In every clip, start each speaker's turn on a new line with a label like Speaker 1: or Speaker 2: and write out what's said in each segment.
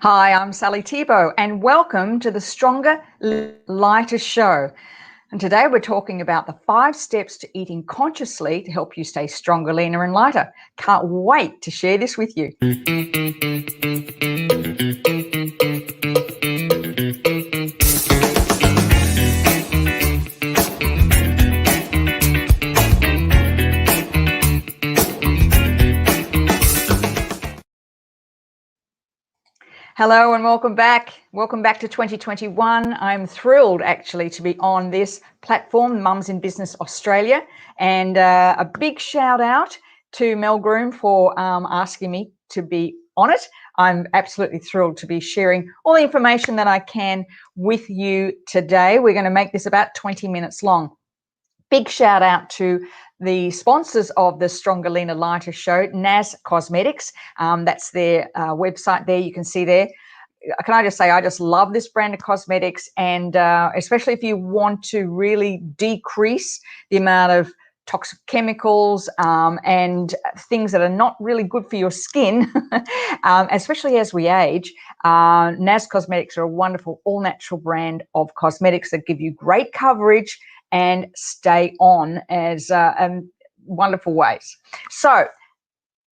Speaker 1: Hi, I'm Sally Thiebaud, and welcome to the Stronger, Lighter Show. And today we're talking about the 5 steps to eating consciously to help you stay stronger, leaner, and lighter. Can't wait to share this with you. Hello and welcome back. Welcome back to 2021. I'm thrilled actually to be on this platform, Mums in Business Australia. And a big shout out to Mel Groom for asking me to be on it. I'm absolutely thrilled to be sharing all the information that I can with you today. We're going to make this about 20 minutes long. Big shout out to the sponsors of the Stronger, Leaner, Lighter show, NAS Cosmetics. That's their website there. You can see there. Can I just say, I just love this brand of cosmetics, and especially if you want to really decrease the amount of toxic chemicals and things that are not really good for your skin, especially as we age. NAS Cosmetics are a wonderful all-natural brand of cosmetics that give you great coverage and stay on as wonderful ways. So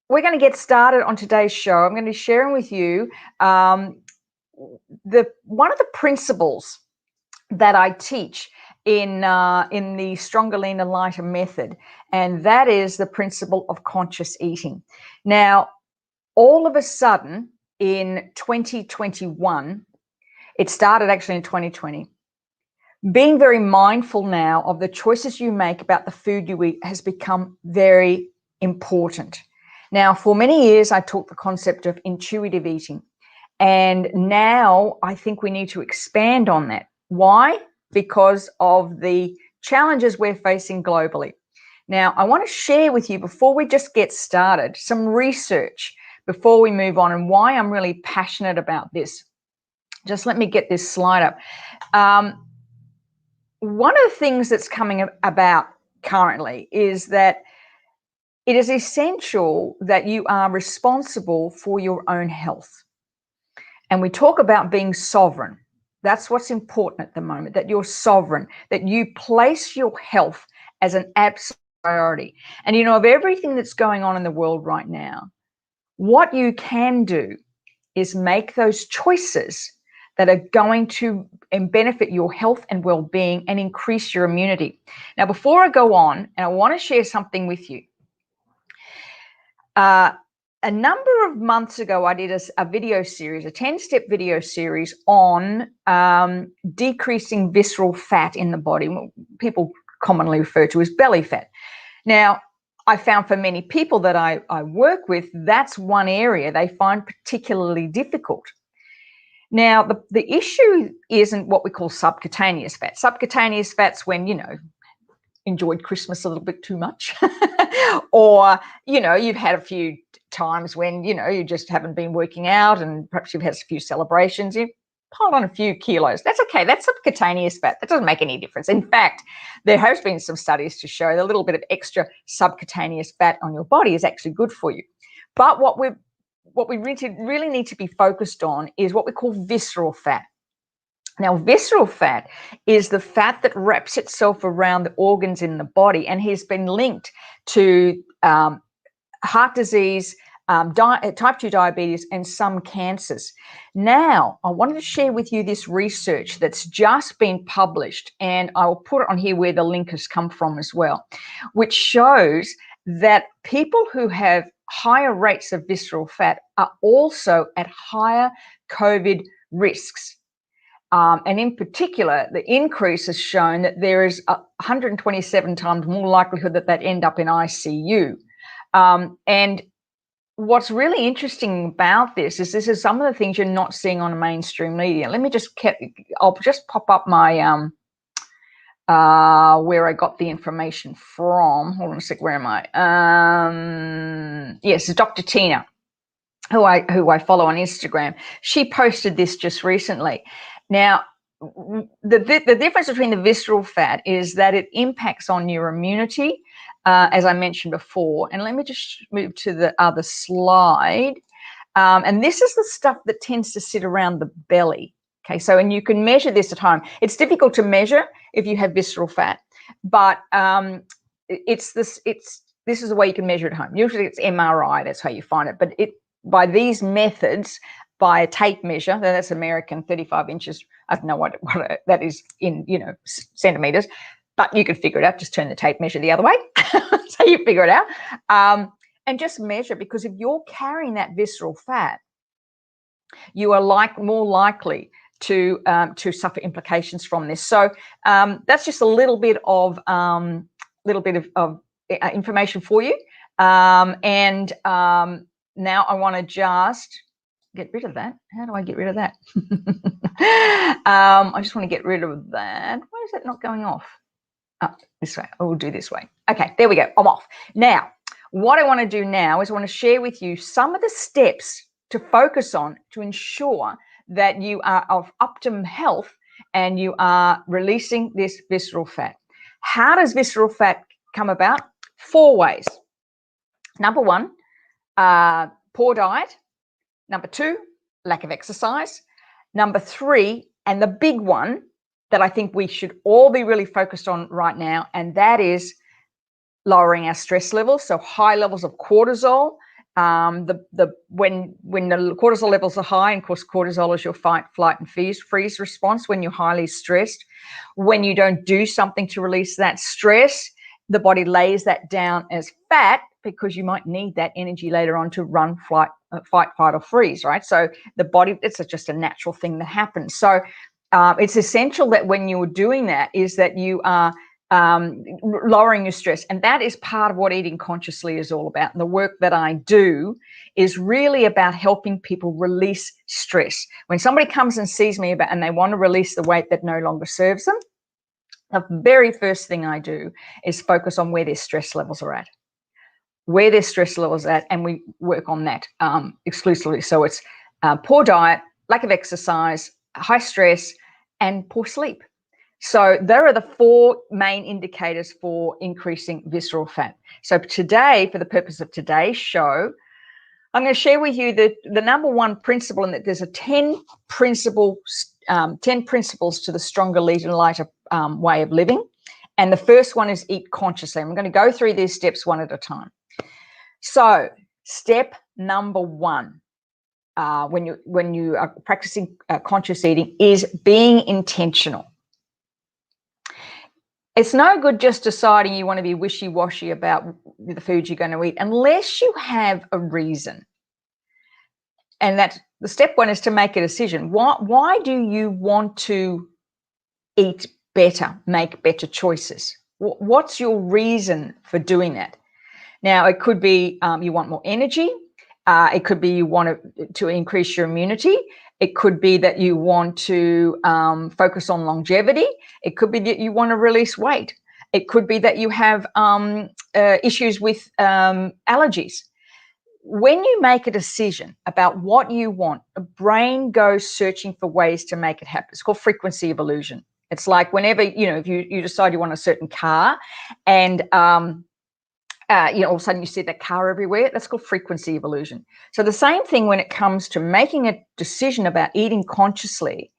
Speaker 1: we're going to get started on today's show. I'm going to be sharing with you one of the principles that I teach in the Stronger, Leaner, Lighter method, and that is the principle of conscious eating. Now, all of a sudden in 2021, it started actually in 2020. Being very mindful now of the choices you make about the food you eat has become very important. Now, for many years, I taught the concept of intuitive eating. And now I think we need to expand on that. Why? Because of the challenges we're facing globally. Now, I want to share with you, before we just get started, some research before we move on and why I'm really passionate about this. Just let me get this slide up. One of the things that's coming about currently is that it is essential that you are responsible for your own health. And we talk about being sovereign. That's what's important at the moment, that you're sovereign, that you place your health as an absolute priority. And you know, of everything that's going on in the world right now, what you can do is make those choices that are going to benefit your health and well-being and increase your immunity. Now, before I go on, and I want to share something with you. A number of months ago, I did a video series, a 10-step video series on decreasing visceral fat in the body, what people commonly refer to as belly fat. Now, I found for many people that I work with, that's one area they find particularly difficult. Now, the issue isn't what we call subcutaneous fat. Subcutaneous fat's when, you know, enjoyed Christmas a little bit too much or, you know, you've had a few times when, you know, you just haven't been working out and perhaps you've had a few celebrations, you've piled on a few kilos. That's okay. That's subcutaneous fat. That doesn't make any difference. In fact, there has been some studies to show that a little bit of extra subcutaneous fat on your body is actually good for you. But what we really need to be focused on is what we call visceral fat. Now, visceral fat is the fat that wraps itself around the organs in the body and has been linked to heart disease, type 2 diabetes, and some cancers. Now, I wanted to share with you this research that's just been published, and I will put it on here where the link has come from as well, which shows that people who have higher rates of visceral fat are also at higher COVID risks. And in particular, the increase has shown that there is 127 times more likelihood that they end up in ICU. And what's really interesting about this is some of the things you're not seeing on mainstream media. Let me I'll just pop up my, where I got the information from. Hold on a sec, where am I? Yes, Dr. Tina, who I follow on Instagram. She posted this just recently. Now, the difference between the visceral fat is that it impacts on your immunity, as I mentioned before. And let me just move to the other slide. And this is the stuff that tends to sit around the belly. Okay, so, and you can measure this at home. It's difficult to measure if you have visceral fat, but this is the way you can measure it at home. Usually it's MRI, that's how you find it. But by these methods, by a tape measure, that's American, 35 inches. I don't know what that is in, centimeters, but you can figure it out. Just turn the tape measure the other way. So you figure it out. And just measure, because if you're carrying that visceral fat, you are more likely to suffer implications from this. So that's just a little bit of information for you. And now I want to just get rid of that. How do I get rid of that? I just want to get rid of that. Why is that not going off? Oh, this way. I will do this way. Okay, there we go. I'm off. Now, what I want to do now is I want to share with you some of the steps to focus on to ensure that you are of optimum health and you are releasing this visceral fat. How does visceral fat come about? 4 ways. Number 1, poor diet. Number 2, lack of exercise. Number 3, and the big one that I think we should all be really focused on right now, and that is lowering our stress levels. So high levels of cortisol. When the cortisol levels are high, and of course cortisol is your fight, flight, and freeze response when you're highly stressed. When you don't do something to release that stress, the body lays that down as fat, because you might need that energy later on to run, fight, flight, or freeze, right? So the body, it's just a natural thing that happens. So it's essential that when you're doing that is that you are lowering your stress. And that is part of what Eating Consciously is all about. And the work that I do is really about helping people release stress. When somebody comes and sees me and they want to release the weight that no longer serves them, the very first thing I do is focus on where their stress levels are at. Where their stress levels are at, and we work on that exclusively. So it's poor diet, lack of exercise, high stress, and poor sleep. So there are the 4 main indicators for increasing visceral fat. So today, for the purpose of today's show, I'm going to share with you the number 1 principle, and that there's a 10 principles to the stronger, leaner, lighter way of living. And the first one is eat consciously. I'm going to go through these steps one at a time. So step number 1, when you are practicing conscious eating, is being intentional. It's no good just deciding you want to be wishy-washy about the food you're going to eat unless you have a reason. And that's the step 1, is to make a decision. Why do you want to eat better, make better choices? What's your reason for doing that? Now, it could be you want more energy. It could be you want to increase your immunity. It could be that you want to focus on longevity. It could be that you want to release weight. It could be that you have issues with allergies. When you make a decision about what you want, the brain goes searching for ways to make it happen. It's called frequency of illusion. It's like whenever, if you decide you want a certain car, and all of a sudden you see that car everywhere. That's called frequency of illusion. So the same thing when it comes to making a decision about eating consciously.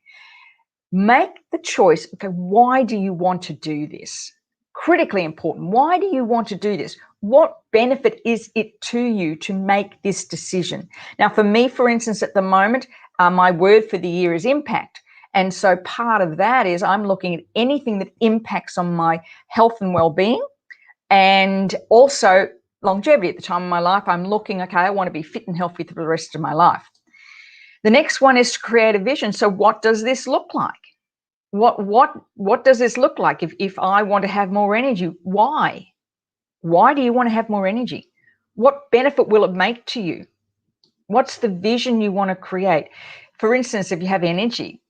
Speaker 1: Make the choice. Okay, why do you want to do this? Critically important. Why do you want to do this? What benefit is it to you to make this decision? Now, for me, for instance, at the moment, my word for the year is impact. And so part of that is I'm looking at anything that impacts on my health and well-being. And also longevity. At the time of my life, I'm looking, okay, I want to be fit and healthy for the rest of my life. The next one is to create a vision. So what does this look like? What does this look like if I want to have more energy? Why? Why do you want to have more energy? What benefit will it make to you? What's the vision you want to create? For instance, if you have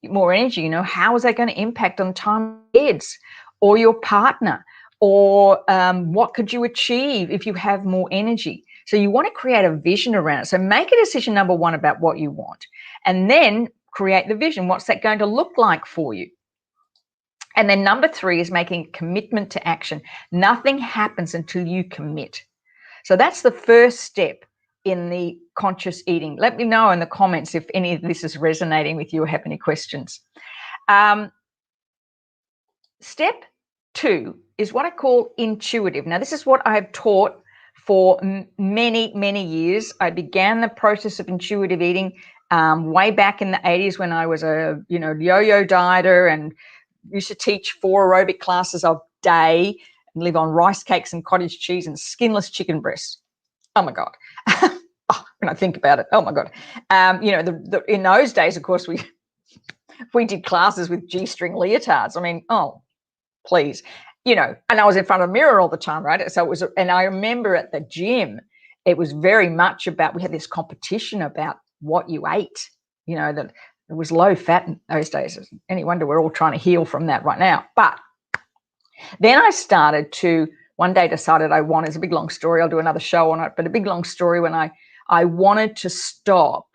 Speaker 1: more energy, how is that going to impact on time of kids or your partner? Or what could you achieve if you have more energy? So you want to create a vision around it. So make a decision, number 1, about what you want, and then create the vision. What's that going to look like for you? And then number 3 is making a commitment to action. Nothing happens until you commit. So that's the first step in the conscious eating. Let me know in the comments if any of this is resonating with you or have any questions. Step 2 is what I call intuitive. Now, this is what I've taught for many, many years. I began the process of intuitive eating way back in the 80s when I was a yo-yo dieter and used to teach 4 aerobic classes a day and live on rice cakes and cottage cheese and skinless chicken breasts. Oh my God. When I think about it, oh my God. In those days, of course, we did classes with G-string leotards. I mean, oh, please, and I was in front of a mirror all the time, right? So it was, and I remember at the gym, it was very much about, we had this competition about what you ate, that it was low fat in those days. Any wonder we're all trying to heal from that right now. But then I started to, one day decided I wanted, it's a big long story, I'll do another show on it, but a big long story when I wanted to stop,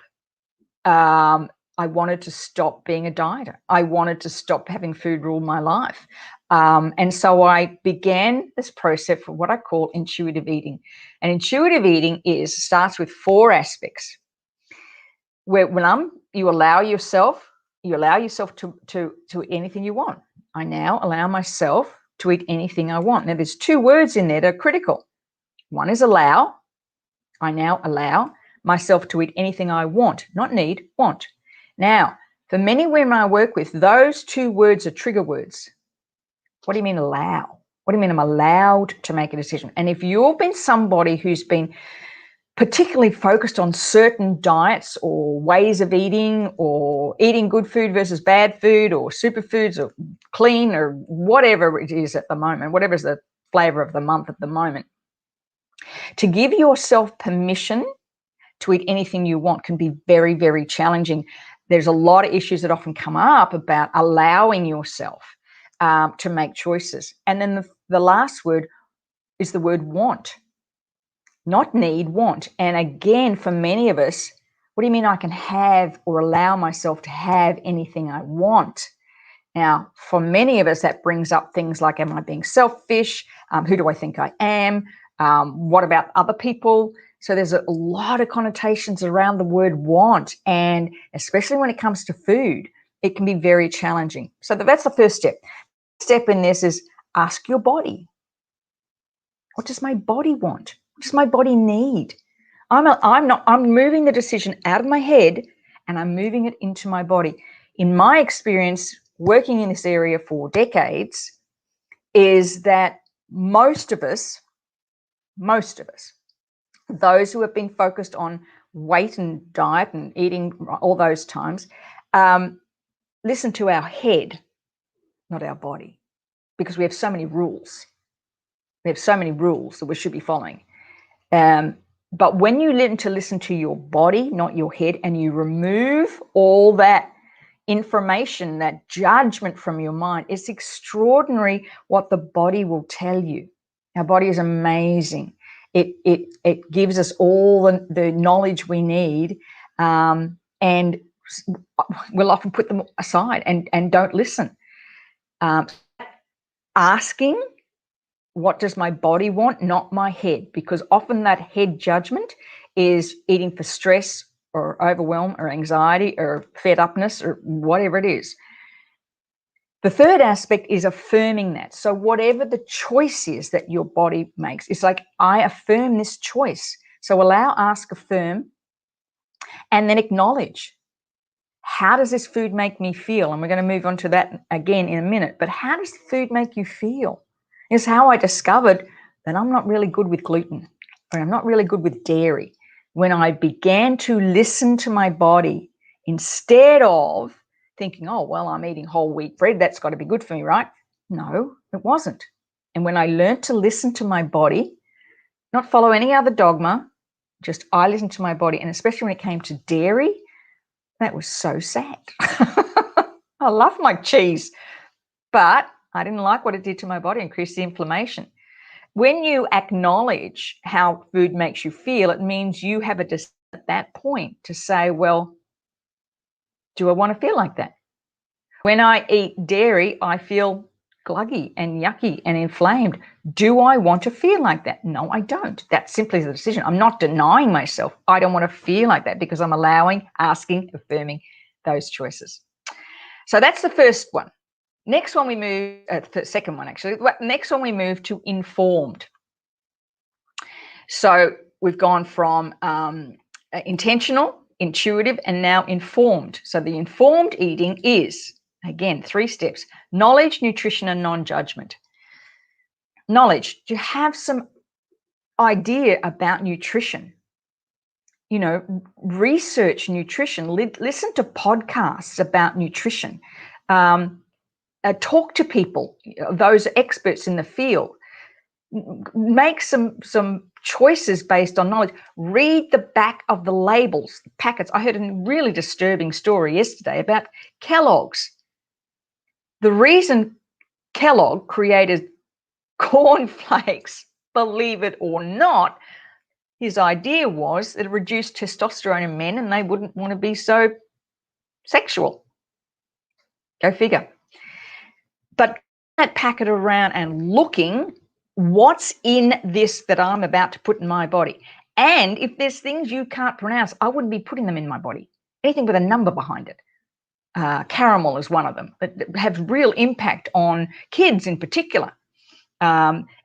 Speaker 1: I wanted to stop being a dieter. I wanted to stop having food rule my life. And so I began this process for what I call intuitive eating. And intuitive eating starts with 4 aspects. Where you allow yourself to eat anything you want. I now allow myself to eat anything I want. Now, there's 2 words in there that are critical. One is allow. I now allow myself to eat anything I want, not need, want. Now, for many women I work with, those 2 words are trigger words. What do you mean allow? What do you mean I'm allowed to make a decision? And if you've been somebody who's been particularly focused on certain diets or ways of eating or eating good food versus bad food or superfoods or clean or whatever it is at the moment, whatever's the flavor of the month at the moment, to give yourself permission to eat anything you want can be very, very challenging. There's a lot of issues that often come up about allowing yourself to make choices. And then the last word is the word want, not need, want. And again, for many of us, what do you mean I can have or allow myself to have anything I want? Now, for many of us, that brings up things like, am I being selfish? Who do I think I am? What about other people? So there's a lot of connotations around the word want. And especially when it comes to food, it can be very challenging. So that's the first step. Step in this is ask your body. What does my body want? What does my body need? I'm moving the decision out of my head and I'm moving it into my body. In my experience, working in this area for decades, is that most of us, those who have been focused on weight and diet and eating all those times, listen to our head, not our body, because we have so many rules. We have so many rules that we should be following. But when you learn to listen to your body, not your head, and you remove all that information, that judgment from your mind, it's extraordinary what the body will tell you. Our body is amazing. It gives us all the knowledge we need, and we'll often put them aside and don't listen. Asking, what does my body want, not my head? Because often that head judgment is eating for stress or overwhelm or anxiety or fed upness or whatever it is. The third aspect is affirming that. So whatever the choice is that your body makes, it's like, I affirm this choice. So allow, ask, affirm, and then acknowledge. How does this food make me feel? And we're going to move on to that again in a minute. But how does the food make you feel? Is how I discovered that I'm not really good with gluten, or I'm not really good with dairy. When I began to listen to my body instead of thinking, oh, well, I'm eating whole wheat bread, that's got to be good for me, right? No, it wasn't. And when I learned to listen to my body, not follow any other dogma, just I listened to my body, and especially when it came to dairy, that was so sad. I love my cheese, but I didn't like what it did to my body, increased the inflammation. When you acknowledge how food makes you feel, it means you have a decision at that point to say, well, do I want to feel like that? When I eat dairy, I feel gluggy and yucky and inflamed. Do I want to feel like that? No, I don't. That's simply the decision. I'm not denying myself. I don't want to feel like that because I'm allowing, asking, affirming those choices. So that's the first one. Next one we move, the second one actually. Next one we move to informed. So we've gone from intentional, intuitive, and now informed. So the informed eating is, again, 3 steps: knowledge, nutrition, and non-judgment. Knowledge. Do you have some idea about nutrition? You know, research nutrition. Listen to podcasts about nutrition. Talk to people, those experts in the field. Make some choices based on knowledge. Read the back of the labels, the packets. I heard a really disturbing story yesterday about Kellogg's. The reason Kellogg created cornflakes, believe it or not, his idea was that it reduced testosterone in men and they wouldn't want to be so sexual. Go figure. But that packet around and looking, what's in this that I'm about to put in my body? And if there's things you can't pronounce, I wouldn't be putting them in my body. Anything with a number behind it. Caramel is one of them that have real impact on kids in particular.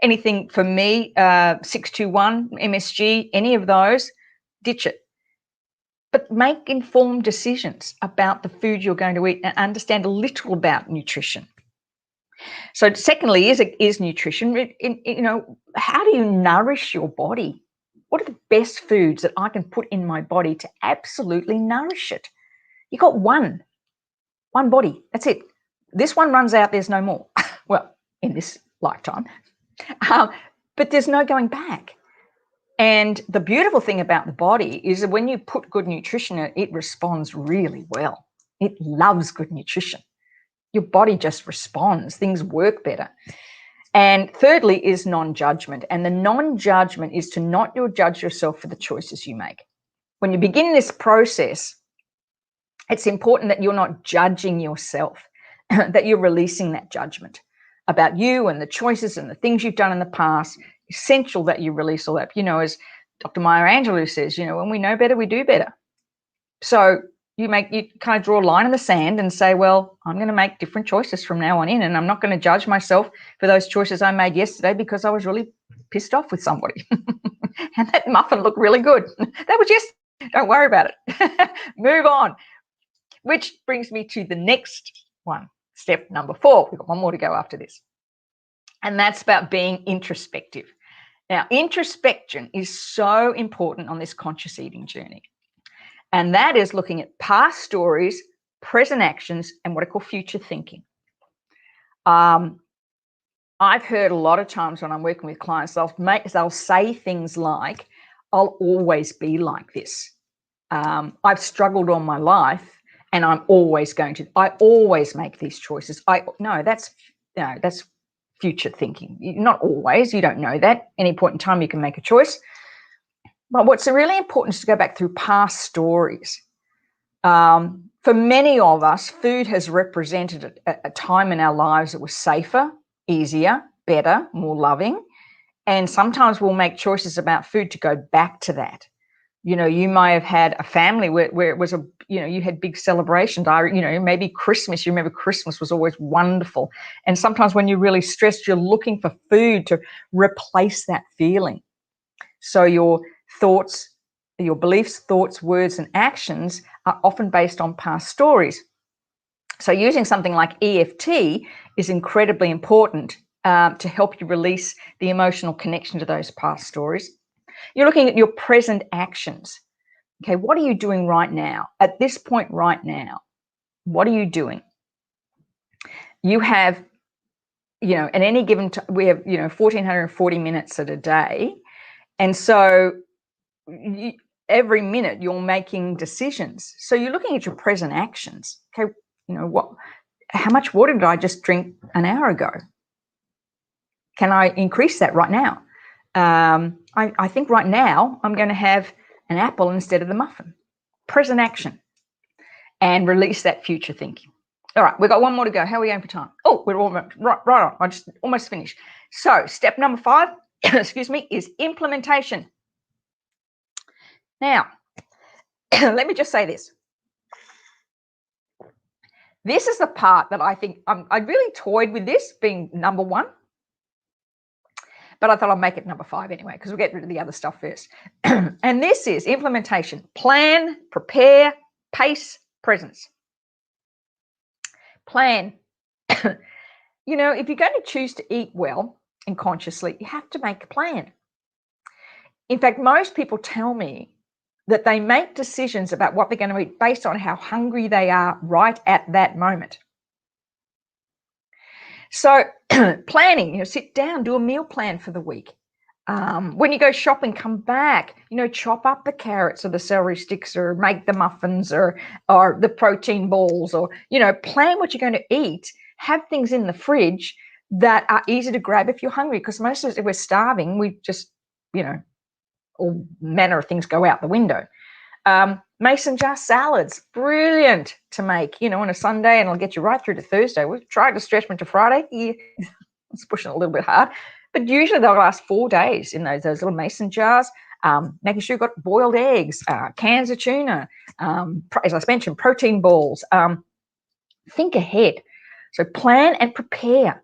Speaker 1: Anything for me, 621, MSG, any of those, ditch it. But make informed decisions about the food you're going to eat and understand a little about nutrition. So secondly is nutrition. You know, how do you nourish your body? What are the best foods that I can put in my body to absolutely nourish it? You got one body. That's it. This one runs out. There's no more. Well, in this lifetime. But there's no going back. And the beautiful thing about the body is that when you put good nutrition in it, it responds really well. It loves good nutrition. Your body just responds. Things work better. And thirdly is non-judgment. And the non-judgment is to not judge yourself for the choices you make. When you begin this process, it's important that you're not judging yourself, that you're releasing that judgment about you and the choices and the things you've done in the past. Essential that you release all that. You know, as Dr. Maya Angelou says, you know, when we know better, we do better. So you kind of draw a line in the sand and say, well, I'm going to make different choices from now on in, and I'm not going to judge myself for those choices I made yesterday because I was really pissed off with somebody. And that muffin looked really good. That was yesterday. Don't worry about it. Move on. Which brings me to the next one, step number 4. We've got one more to go after this. And that's about being introspective. Now, introspection is so important on this conscious eating journey. And that is looking at past stories, present actions, and what I call future thinking. I've heard a lot of times when I'm working with clients, they'll say things like, I'll always be like this. I've struggled all my life and I always make these choices. That's future thinking. Not always, you don't know that. Any point in time you can make a choice. But what's really important is to go back through past stories. For many of us, food has represented a time in our lives that was safer, easier, better, more loving. And sometimes we'll make choices about food to go back to that. You know, you may have had a family where it was you had big celebrations. Maybe Christmas, you remember Christmas was always wonderful. And sometimes when you're really stressed, you're looking for food to replace that feeling. So your thoughts, your beliefs, thoughts, words, and actions are often based on past stories. So using something like EFT is incredibly important to help you release the emotional connection to those past stories. You're looking at your present actions. Okay, what are you doing right now? At this point right now, what are you doing? You have, at any given time, we have, 1,440 minutes at a day. And so every minute you're making decisions. So you're looking at your present actions. Okay, how much water did I just drink an hour ago? Can I increase that right now? I think right now I'm going to have an apple instead of the muffin. Present action. And release that future thinking. All right, we've got one more to go. How are we going for time? Oh, we're almost right on. I just almost finished. So step number 5, excuse me, is implementation. Now, let me just say this. This is the part that I think I really toyed with this being number 1, but I thought I'll make it number 5 anyway, because we'll get rid of the other stuff first. And this is implementation: plan, prepare, pace, presence. Plan. You know, if you're going to choose to eat well and consciously, you have to make a plan. In fact, most people tell me that they make decisions about what they're going to eat based on how hungry they are right at that moment. So planning, you know, sit down, do a meal plan for the week. When you go shopping, come back, you know, chop up the carrots or the celery sticks, or make the muffins or the protein balls, or, you know, plan what you're going to eat. Have things in the fridge that are easy to grab if you're hungry, because most of us, if we're starving, we just, you know, all manner of things go out the window. Mason jar salads, brilliant to make, you know, on a Sunday, and it'll get you right through to Thursday. We've tried to stretch them to Friday. Yeah, it's pushing a little bit hard, but usually they'll last 4 days in those little mason jars. Making sure you've got boiled eggs, cans of tuna, as I mentioned, protein balls. Think ahead. So plan and prepare.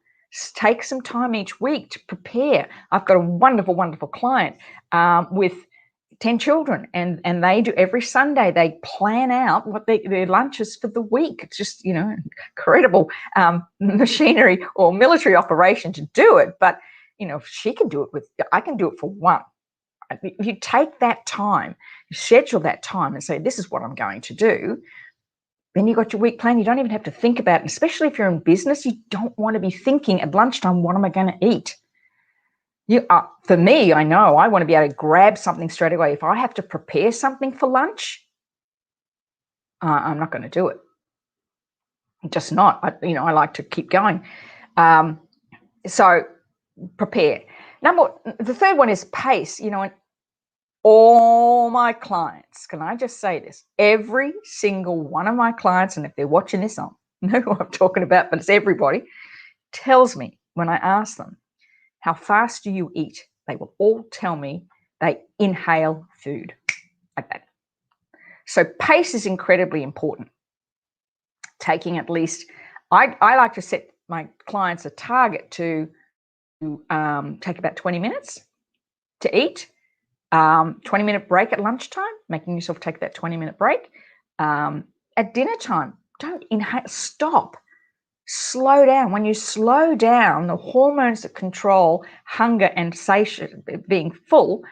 Speaker 1: Take some time each week to prepare. I've got a wonderful, wonderful client with 10 children, and they do every Sunday. They plan out what their lunches for the week. It's just, you know, incredible machinery or military operation to do it. But, you know, if she can do it I can do it for one. If you take that time, you schedule that time and say, this is what I'm going to do, then you've got your week plan. You don't even have to think about it. Especially if you're in business, you don't want to be thinking at lunchtime, what am I going to eat? For me, I know I want to be able to grab something straight away. If I have to prepare something for lunch, I'm not going to do it. Just not. I like to keep going. So prepare. The third one is pace. You know, and all my clients, can I just say this? Every single one of my clients, and if they're watching this, I know who I'm talking about, but it's everybody, tells me when I ask them, how fast do you eat? They will all tell me they inhale food like that. So pace is incredibly important. Taking at least, I like to set my clients a target to take about 20 minutes to eat. 20-minute break at lunchtime, making yourself take that 20-minute break. At dinner time, don't inhale, stop, slow down. When you slow down, the hormones that control hunger and satiety, being full,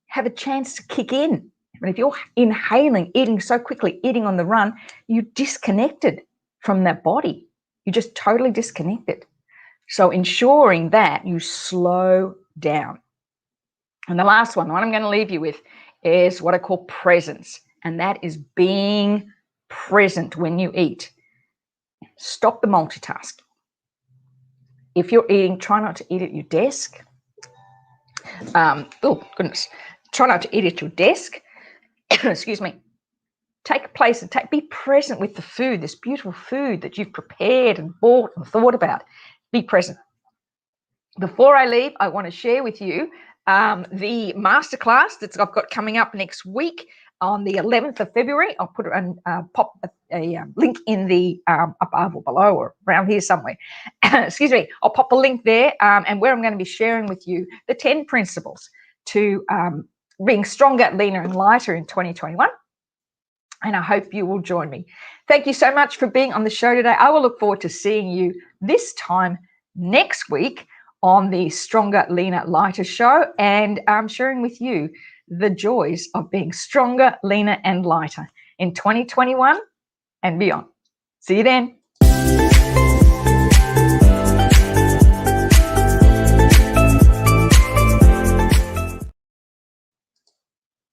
Speaker 1: have a chance to kick in. But if you're inhaling, eating so quickly, eating on the run, you're disconnected from that body. You're just totally disconnected. So ensuring that you slow down. And the last one, the one I'm going to leave you with, is what I call presence. And that is being present when you eat. Stop the multitasking. If you're eating, try not to eat at your desk. Oh, goodness. Try not to eat at your desk. Excuse me. Take a place and be present with the food, this beautiful food that you've prepared and bought and thought about. Be present. Before I leave, I want to share with you the masterclass that I've got coming up next week on the 11th of February. I'll put pop a link in the above or below or around here somewhere. Excuse me. I'll pop a link there, and where I'm going to be sharing with you the 10 principles to being stronger, leaner, and lighter in 2021. And I hope you will join me. Thank you so much for being on the show today. I will look forward to seeing you this time next week on the Stronger, Leaner, Lighter show, and I'm sharing with you the joys of being stronger, leaner, and lighter in 2021 and beyond. See you then.